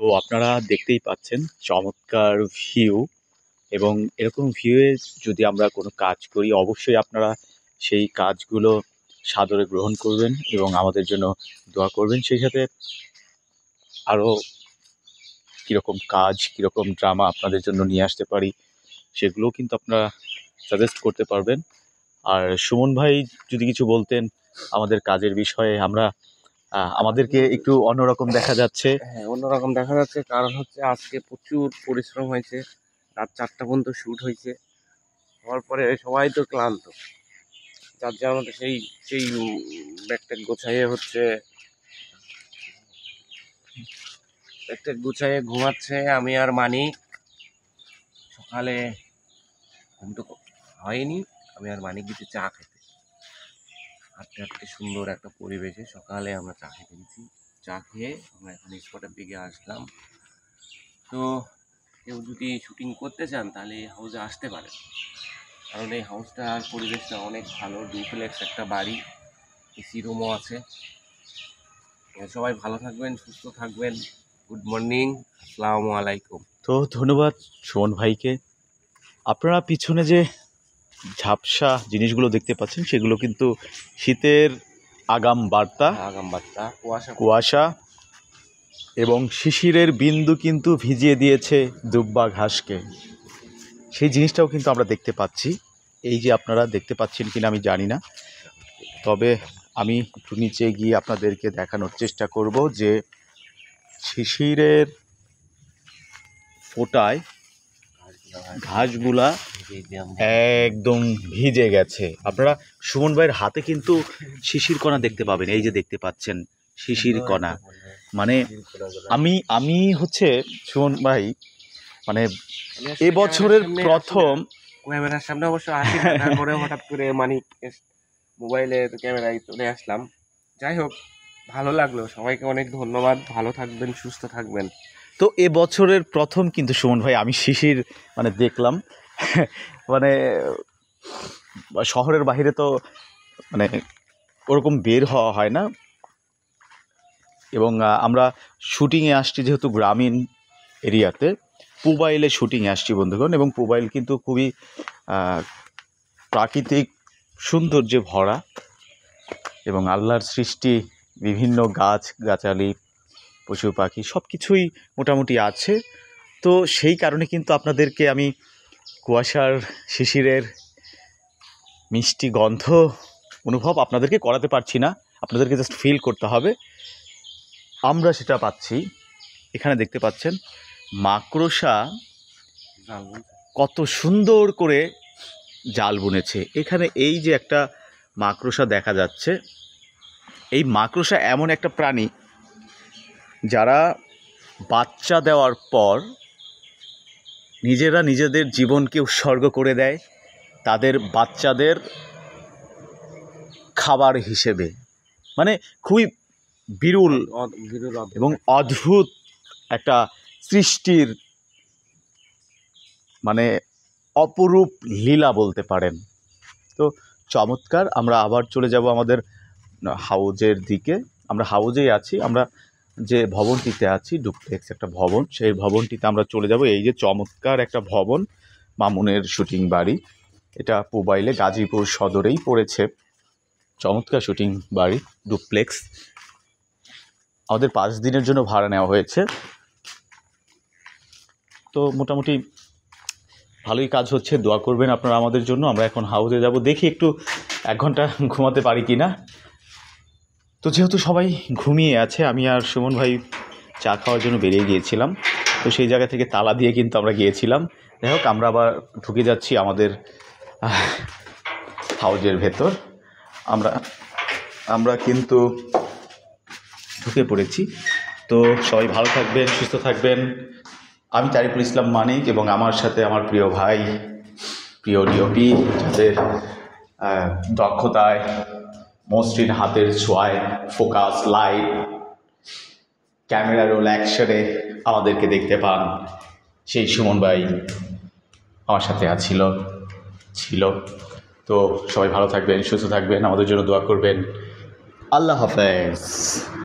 তো আপনারা দেখতেই পাচ্ছেন চমৎকার ভিউ এবং এরকম ভিউয়ে যদি আমরা কোনো কাজ করি অবশ্যই আপনারা সেই কাজগুলো সাদরে গ্রহণ করবেন এবং আমাদের জন্য দোয়া করবেন। সেই সাথে আরও কীরকম কাজ কীরকম ড্রামা আপনাদের জন্য নিয়ে আসতে পারি সেগুলোও কিন্তু আপনারা সাজেস্ট করতে পারবেন। আর সুমন ভাই যদি কিছু বলতেন আমাদের কাজের বিষয়ে, আমরা আমাদেরকে একটু অন্যরকম দেখা যাচ্ছে। হ্যাঁ, অন্যরকম দেখা যাচ্ছে, কারণ হচ্ছে আজকে প্রচুর পরিশ্রম হয়েছে, রাত 4টা পর্যন্ত শ্যুট হয়েছে। হওয়ার পরে সবাই তো ক্লান্ত, যার যার মতো সেই সেই ব্যাগট্যাগ গোছাইয়ে ঘুমাচ্ছে। আমি আর মানি সকালে ঘুম তো হয়নি, আমি আর মানি কিছু চা খেতে হাঁটতে হাঁটতে সুন্দর একটা পরিবেশে সকালে আমরা চা খেতে গেছি। চা খেয়ে আমরা এখন স্পটের দিকে আসলাম। তো কেউ যদি শুটিং করতে চান তাহলে এই হাউসে আসতে পারেন, কারণ এই হাউসটার পরিবেশটা অনেক ভালো। ডুপ্লেক্স একটা বাড়ি, এসি রুমও আছে। সবাই ভালো থাকবেন, সুস্থ থাকবেন। গুড মর্নিং, আসসালামু আলাইকুম। তো ধন্যবাদ সুমন ভাইকে। আপনারা পিছনে যে ঝাপসা জিনিসগুলো দেখতে পাচ্ছেন সেগুলো কিন্তু শীতের আগাম বার্তা, কুয়াশা এবং শিশিরের বিন্দু কিন্তু ভিজিয়ে দিয়েছে দুব্বা ঘাসকে। সেই জিনিসটাও কিন্তু আমরা দেখতে পাচ্ছি। এই যে আপনারা দেখতে পাচ্ছেন কিনা আমি জানি না, তবে আমি একটু নিচে গিয়ে আপনাদেরকে দেখানোর চেষ্টা করব যে শিশিরের ফোঁটায় ঘাসগুলা একদম ভিজে গেছে। আপনারা সুমন ভাইয়ের হাতে কিন্তু শিশির কণা দেখতে পাবেন। এই যে দেখতে পাচ্ছেন শিশির কণা, মানে আমি হচ্ছে সুমন ভাই, মানে এবছরের প্রথম ক্যামেরার সামনে অবশ্য আসি না, তারপরে হঠাৎ করে মানে মোবাইলে ক্যামেরায় চলে আসলাম। যাই হোক, ভালো লাগলো। সবাইকে অনেক ধন্যবাদ। ভালো থাকবেন, সুস্থ থাকবেন। তো এবছরের প্রথম কিন্তু সুমন ভাই আমি শিশির মানে দেখলাম। মানে শহরের বাইরে তো মানে ওরকম বের হওয়া হয় না, এবং আমরা শুটিংয়ে আসছি যেহেতু গ্রামীণ এরিয়াতে, পুবাইলে শুটিংয়ে আসছি বন্ধুগণ। এবং পুবাইল কিন্তু খুবই প্রাকৃতিক সৌন্দর্যে ভরা এবং আল্লাহর সৃষ্টি বিভিন্ন গাছগাছালি পশু পাখি সব কিছুই মোটামুটি আছে। তো সেই কারণে কিন্তু আপনাদেরকে আমি কুয়াশার শিশিরের মিষ্টি গন্ধ অনুভব আপনাদেরকে করাতে পারছি না, আপনাদেরকে জাস্ট ফিল করতে হবে। আমরা সেটা পাচ্ছি। এখানে দেখতে পাচ্ছেন মাকড়সা কত সুন্দর করে জাল বুনেছে। এখানে এই যে একটা মাকড়সা দেখা যাচ্ছে, এই মাকড়সা এমন একটা প্রাণী যারা বাচ্চা দেওয়ার পর নিজেরা নিজেদের জীবনকে উৎসর্গ করে দেয় তাদের বাচ্চাদের খাবার হিসেবে। মানে খুবই বিরল এবং অদ্ভুত একটা সৃষ্টির মানে অপরূপ লীলা বলতে পারেন। তো চমৎকার। আমরা আবার চলে যাব আমাদের হাউজের দিকে। আমরা হাউজেই আছি, আমরা যে ভবনটিতে আছি ডুপ্লেক্স একটা ভবন, সেই ভবনটিতে আমরা চলে যাব। এই যে চমৎকার একটা ভবন, মামুনের শুটিং বাড়ি। এটা পুবাইলে গাজীপুর সদরেই পড়েছে। চমৎকার শুটিং বাড়ি, ডুপ্লেক্স। আমাদের 5 দিনের জন্য ভাড়া নেওয়া হয়েছে। তো মোটামুটি ভালোই কাজ হচ্ছে, দোয়া করবেন আপনারা আমাদের জন্য। আমরা এখন হাউজে যাব, দেখি একটু 1 ঘন্টা ঘুমাতে পারি কি না। তো যেহেতু সবাই ঘুমিয়ে আছে, আমি আর সুমন ভাই চা খাওয়ার জন্য বেরিয়ে গিয়েছিলাম। তো সেই জায়গা থেকে তালা দিয়ে কিন্তু আমরা গিয়েছিলাম। যাই হোক, আমরা আবার ঢুকে যাচ্ছি আমাদের হাউজের ভেতর। আমরা কিন্তু ঢুকে পড়েছি। তো সবাই ভালো থাকবেন, সুস্থ থাকবেন। আমি তারিকুল ইসলাম মানিক এবং আমার সাথে আমার প্রিয় ভাই, প্রিয় ডিওপি, যাদের দক্ষতায়, মসৃণ হাতের ছোঁয়ায়, ফোকাস, লাইট, ক্যামেরা রোল অ্যাকশনে আমাদেরকে দেখতে পান, সেই সুমন ভাই আমার সাথে ছিল। তো সবাই ভালো থাকবেন, সুস্থ থাকবেন, আমাদের জন্য দোয়া করবেন। আল্লাহ হাফেজ।